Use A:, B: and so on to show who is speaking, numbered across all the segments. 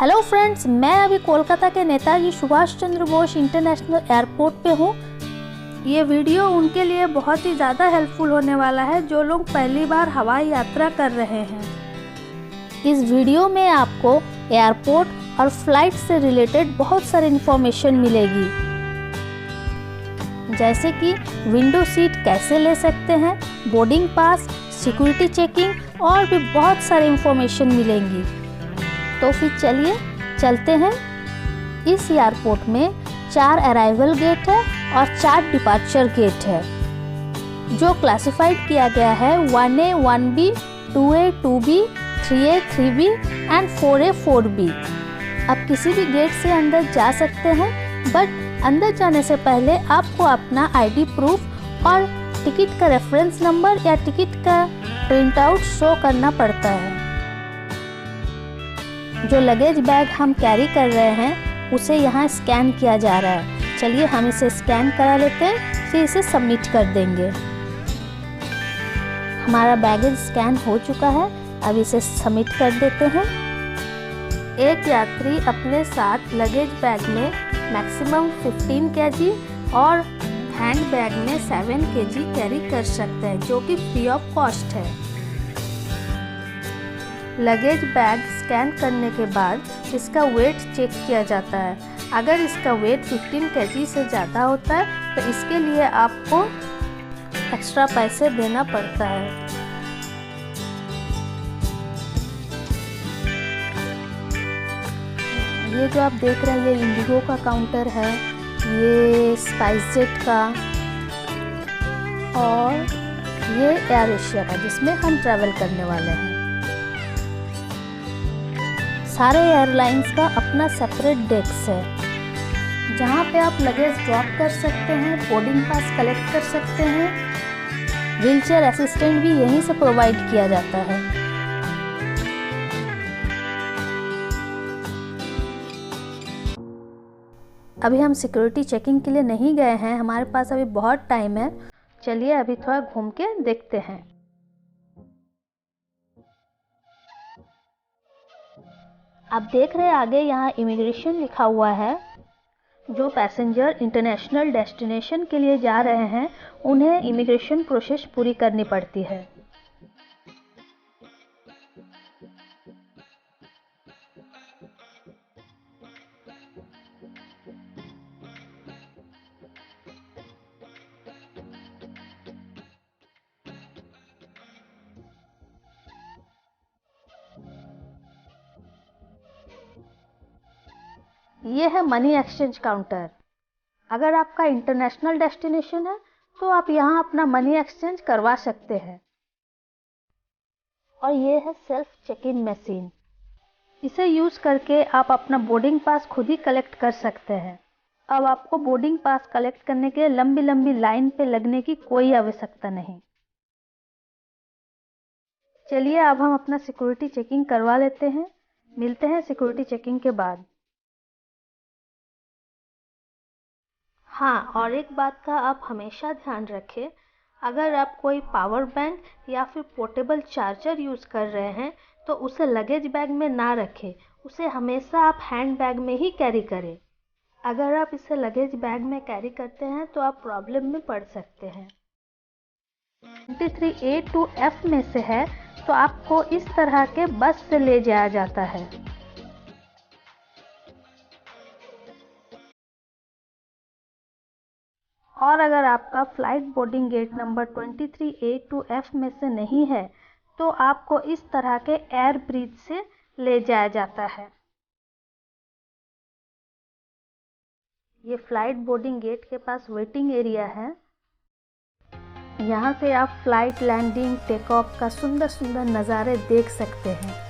A: Hello friends, मैं अभी कोलकाता के नेताजी सुभाष चंद्र बोस इंटरनेशनल एयरपोर्ट पे हूँ। ये वीडियो उनके लिए बहुत ही ज़्यादा हेल्पफुल होने वाला है जो लोग पहली बार हवाई यात्रा कर रहे हैं। इस वीडियो में आपको एयरपोर्ट और फ्लाइट से रिलेटेड बहुत सारी इन्फॉर्मेशन मिलेगी, जैसे कि विंडो सीट कैसे ले सकते हैं, बोर्डिंग पास, सिक्योरिटी चेकिंग और भी बहुत सारी इन्फॉर्मेशन मिलेंगी। तो फिर चलिए चलते हैं। इस एयरपोर्ट में 4 अराइवल गेट है और 4 डिपार्चर गेट है, जो क्लासिफाइड किया गया है 1A 1B, 2A 2B, 3A 3B and 4A 4B। आप किसी भी गेट से अंदर जा सकते हैं, बट अंदर जाने से पहले आपको अपना आईडी प्रूफ और टिकट का रेफरेंस नंबर या टिकट का प्रिंट आउट शो करना पड़ता है। जो लगेज बैग हम कैरी कर रहे हैं उसे यहाँ स्कैन किया जा रहा है। चलिए हम इसे स्कैन करा लेते हैं, फिर इसे सबमिट कर देंगे। हमारा बैगेज स्कैन हो चुका है, अब इसे सबमिट कर देते हैं। एक यात्री अपने साथ लगेज बैग में मैक्सिमम 15 kg और हैंड बैग में 7 kg कैरी कर सकते हैं, जो कि फ्री ऑफ कॉस्ट है। लगेज बैग स्कैन करने के बाद इसका वेट चेक किया जाता है। अगर इसका वेट 15 kg से ज़्यादा होता है तो इसके लिए आपको एक्स्ट्रा पैसे देना पड़ता है। ये जो आप देख रहे हैं ये इंडिगो का काउंटर है, ये स्पाइसजेट का और ये एयर एशिया का, जिसमें हम ट्रैवल करने वाले हैं। सारे एयरलाइंस का अपना सेपरेट डेस्क है, जहाँ पे आप लगेज ड्रॉप कर सकते हैं, बोर्डिंग पास कलेक्ट कर सकते हैं। व्हीलचेयर असिस्टेंट भी यहीं से प्रोवाइड किया जाता है। अभी हम सिक्योरिटी चेकिंग के लिए नहीं गए हैं, हमारे पास अभी बहुत टाइम है। चलिए अभी थोड़ा घूम के देखते हैं। आप देख रहे हैं आगे यहाँ इमिग्रेशन लिखा हुआ है। जो पैसेंजर इंटरनेशनल डेस्टिनेशन के लिए जा रहे हैं उन्हें इमिग्रेशन प्रोसेस पूरी करनी पड़ती है। ये है मनी एक्सचेंज काउंटर। अगर आपका इंटरनेशनल डेस्टिनेशन है तो आप यहाँ अपना मनी एक्सचेंज करवा सकते हैं। और ये है सेल्फ चेक इन मशीन। इसे यूज़ करके आप अपना बोर्डिंग पास खुद ही कलेक्ट कर सकते हैं। अब आपको बोर्डिंग पास कलेक्ट करने के लिए लंबी लंबी लाइन पे लगने की कोई आवश्यकता नहीं। चलिए अब हम अपना सिक्योरिटी चेकिंग करवा लेते हैं। मिलते हैं सिक्योरिटी चेकिंग के बाद। हाँ, और एक बात का आप हमेशा ध्यान रखें, अगर आप कोई पावर बैंक या फिर पोर्टेबल चार्जर यूज़ कर रहे हैं तो उसे लगेज बैग में ना रखें, उसे हमेशा आप हैंड बैग में ही कैरी करें। अगर आप इसे लगेज बैग में कैरी करते हैं तो आप प्रॉब्लम में पड़ सकते हैं। 23A to F में से है तो आपको इस तरह के बस से ले जाया जाता है। और अगर आपका flight boarding gate number 23A to F में से नहीं है तो आपको इस तरह के एयर ब्रिज से ले जाया जाता है। ये फ्लाइट बोर्डिंग गेट के पास वेटिंग एरिया है। यहाँ से आप फ्लाइट लैंडिंग टेक ऑफ का सुंदर सुंदर नज़ारे देख सकते हैं।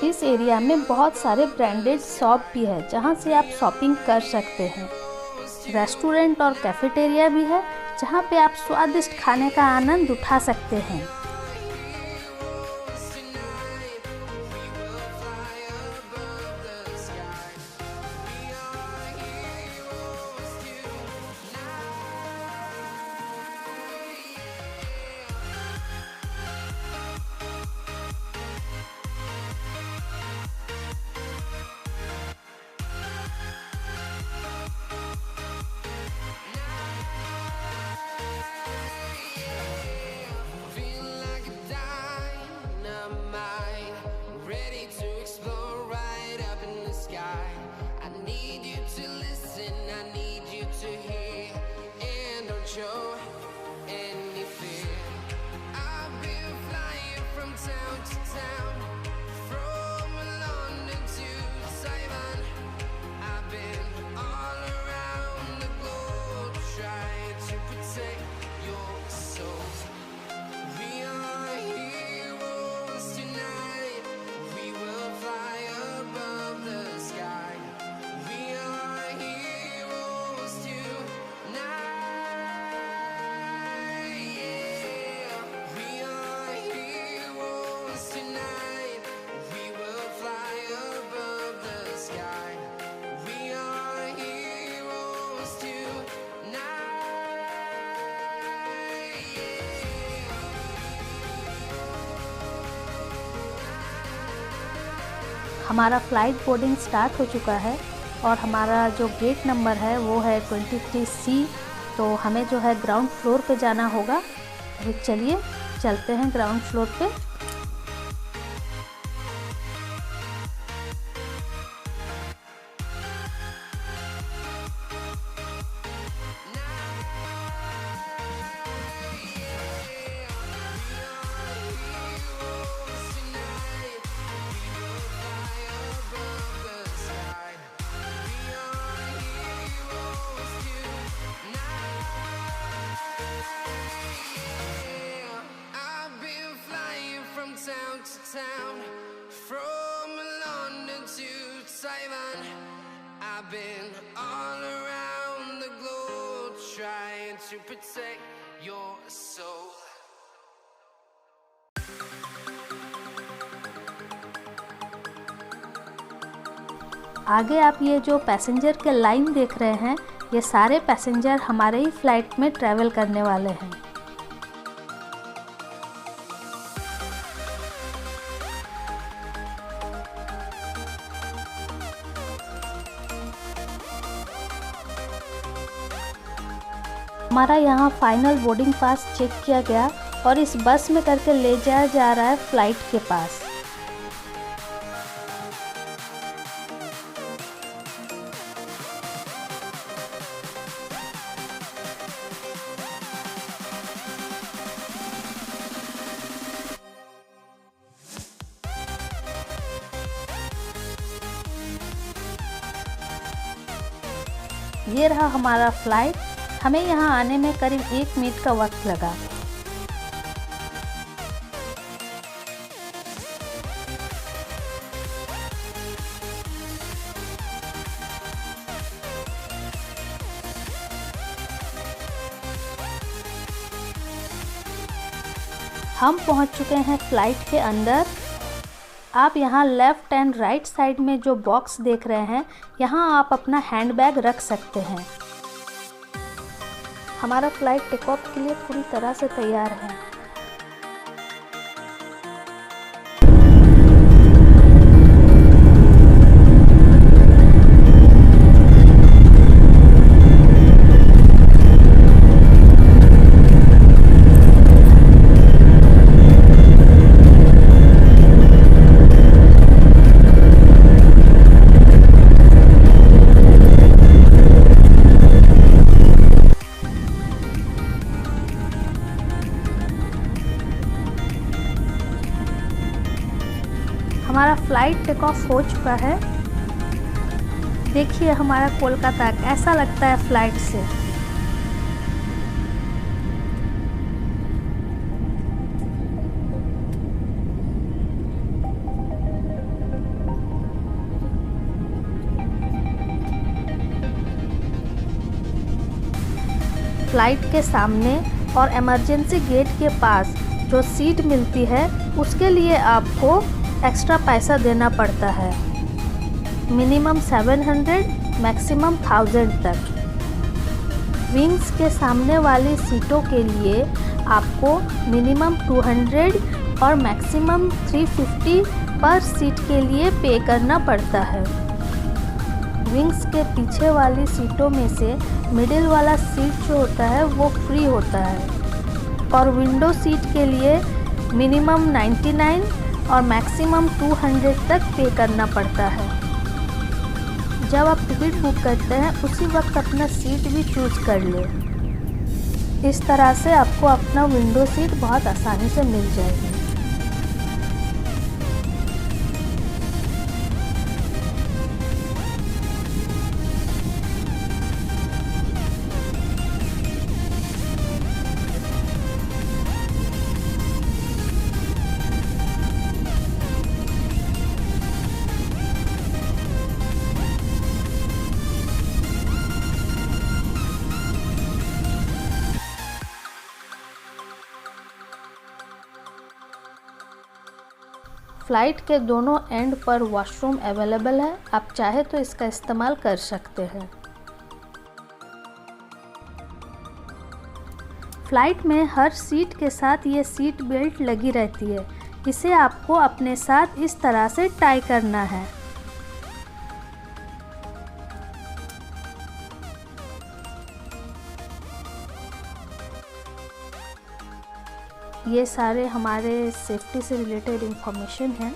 A: इस एरिया में बहुत सारे ब्रांडेड शॉप भी है जहाँ से आप शॉपिंग कर सकते हैं। रेस्टोरेंट और कैफेटेरिया भी है जहाँ पे आप स्वादिष्ट खाने का आनंद उठा सकते हैं। हमारा फ़्लाइट बोर्डिंग स्टार्ट हो चुका है और हमारा जो गेट नंबर है वो है 23C। तो हमें जो है ग्राउंड फ्लोर पे जाना होगा। तो चलिए चलते हैं ग्राउंड फ्लोर पे।
B: Town, from London to Taiwan, I've been all around the globe trying to protect your soul.
A: आगे आप ये जो पैसेंजर के लाइन देख रहे हैं, ये सारे पैसेंजर हमारे ही फ्लाइट में ट्रैवल करने वाले हैं। हमारा यहाँ फाइनल बोर्डिंग पास चेक किया गया और इस बस में करके ले जाया जा रहा है फ्लाइट के पास। ये रहा हमारा फ्लाइट। हमें यहाँ आने में करीब 1 मिनट का वक्त लगा। हम पहुँच चुके हैं फ्लाइट के अंदर। आप यहाँ लेफ़्ट एंड राइट साइड में जो बॉक्स देख रहे हैं, यहाँ आप अपना हैंडबैग रख सकते हैं। हमारा फ्लाइट टेक ऑफ के लिए पूरी तरह से तैयार है। हमारा फ्लाइट टेक ऑफ हो चुका है। देखिए हमारा कोलकाता ऐसा लगता है फ्लाइट से। फ्लाइट के सामने और इमरजेंसी गेट के पास जो सीट मिलती है उसके लिए आपको एक्स्ट्रा पैसा देना पड़ता है, मिनिमम 700 मैक्सिमम 1000 तक। विंग्स के सामने वाली सीटों के लिए आपको मिनिमम 200 और मैक्सिमम 350 पर सीट के लिए पे करना पड़ता है। विंग्स के पीछे वाली सीटों में से मिडिल वाला सीट जो होता है वो फ्री होता है और विंडो सीट के लिए मिनिमम 99 और मैक्सिमम 200 तक पे करना पड़ता है। जब आप टिकट बुक करते हैं उसी वक्त अपना सीट भी चूज़ कर लें। इस तरह से आपको अपना विंडो सीट बहुत आसानी से मिल जाएगी। फ्लाइट के दोनों एंड पर वॉशरूम अवेलेबल है, आप चाहे तो इसका इस्तेमाल कर सकते हैं। फ्लाइट में हर सीट के साथ ये सीट बेल्ट लगी रहती है, इसे आपको अपने साथ इस तरह से टाई करना है। ये सारे हमारे सेफ्टी से रिलेटेड इंफॉर्मेशन हैं,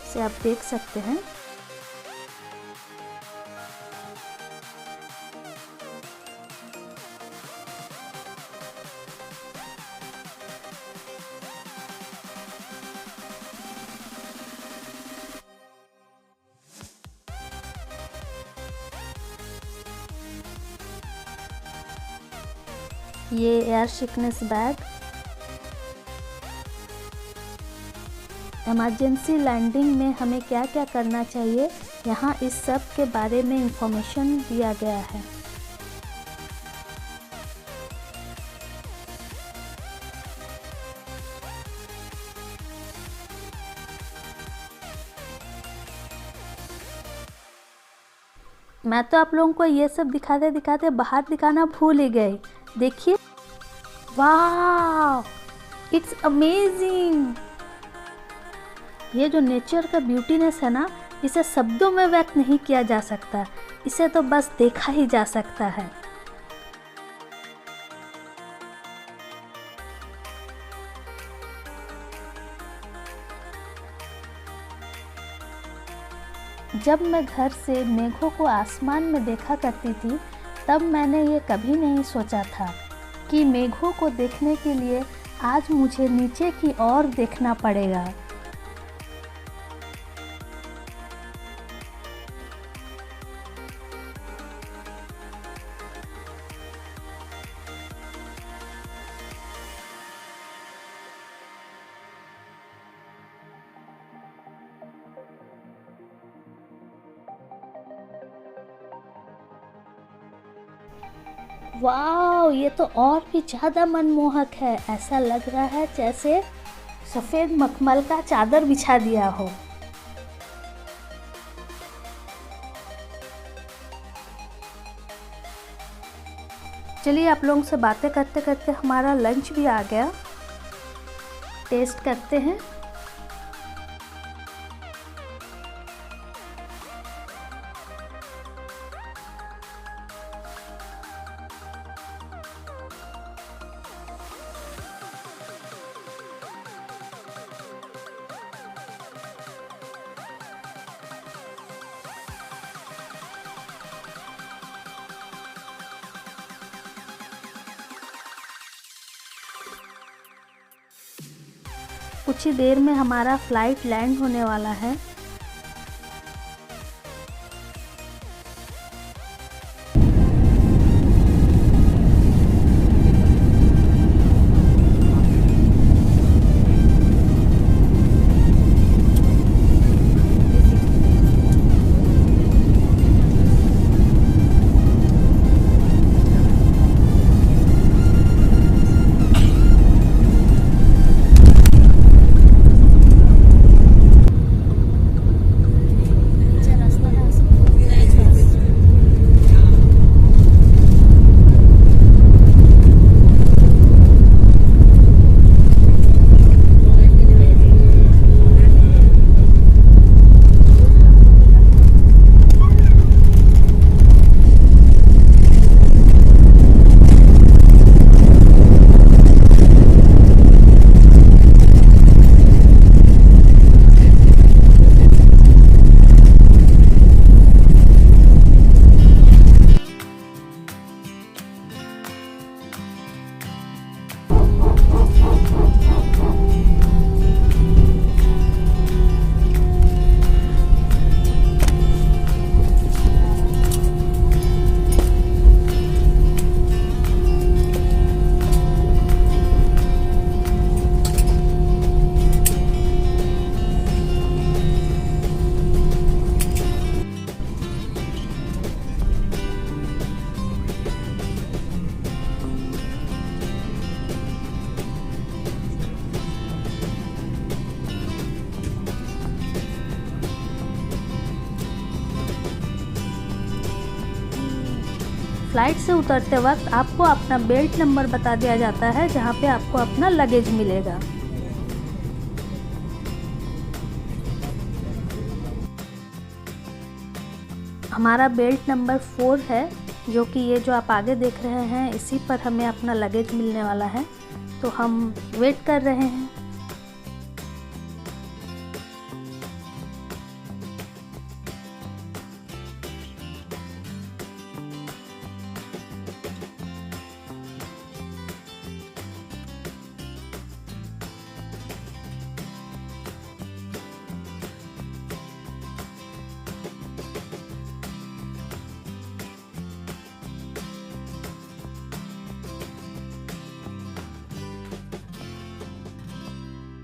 A: इसे आप देख सकते हैं। ये air sickness bag, emergency landing में हमें क्या क्या करना चाहिए, यहाँ इस सब के बारे में इंफॉर्मेशन दिया गया है। मैं तो आप लोगों को ये सब दिखाते दिखाते बाहर दिखाना भूल ही गई। देखिए, वाह, इट्स अमेजिंग। ये जो नेचर का ब्यूटीनेस है ना, इसे शब्दों में व्यक्त नहीं किया जा सकता, इसे तो बस देखा ही जा सकता है। जब मैं घर से मेघों को आसमान में देखा करती थी, तब मैंने ये कभी नहीं सोचा था कि मेघों को देखने के लिए आज मुझे नीचे की ओर देखना पड़ेगा। वाह, ये तो और भी ज़्यादा मनमोहक है। ऐसा लग रहा है जैसे सफ़ेद मखमल का चादर बिछा दिया हो। चलिए, आप लोगों से बातें करते करते हमारा लंच भी आ गया, टेस्ट करते हैं। कुछ ही देर में हमारा फ्लाइट लैंड होने वाला है। फ़्लाइट से उतरते वक्त आपको अपना बेल्ट नंबर बता दिया जाता है जहाँ पे आपको अपना लगेज मिलेगा। हमारा बेल्ट नंबर 4 है, जो कि ये जो आप आगे देख रहे हैं इसी पर हमें अपना लगेज मिलने वाला है। तो हम वेट कर रहे हैं।